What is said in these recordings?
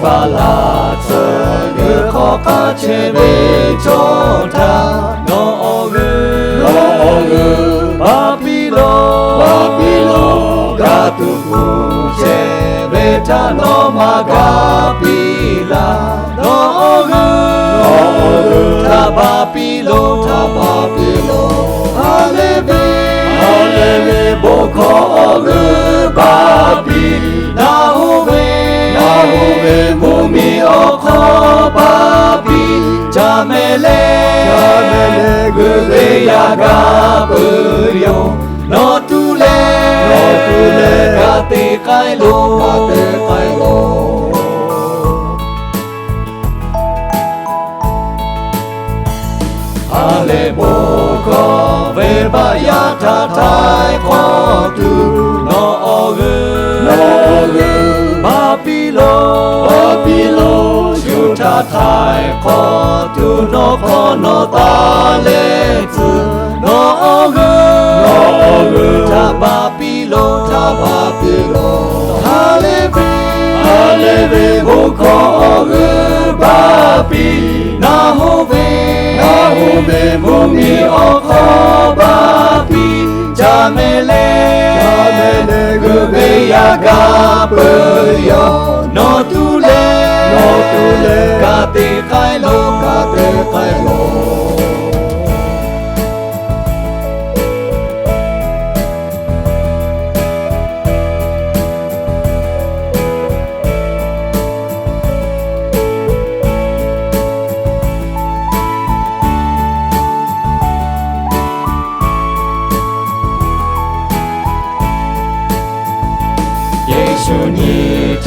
Balata Yukoka Chebe Chota No Ogu Papilo Gatuku Chebe No Magapila No Ogu Tabapilo Alebe Boko Ogu Babi Nahove Mumi Oko Babi Jamele Gube Yaga Buryo No Tule Kate Kailo Ale Boko Verbaya Tatai Kotu No Ogu Papilo Shutatai Kotu No Kono Taletsu No Ogu Tabapilo Halebe Boko Ogu Babi Nahove Mumi Oko Babi Jamele Gube Yaga Buryo No Tule Kate Kailo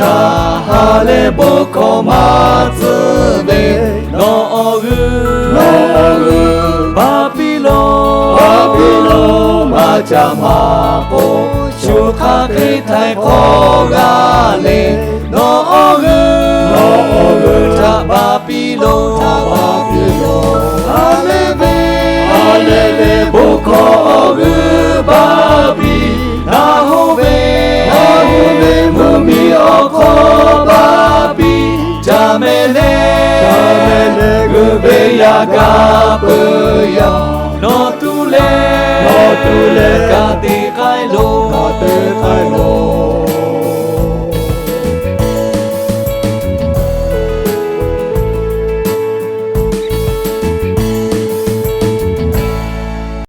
Hale Boko Matsube No Ogu Papilo Machamako Shukake Kogale No Ogu Tabapilo Alebe Boko Ogu Babi Nahove Mumi Oko Babi Jamele Gube Yaga Buryo No Tule Kate Kailo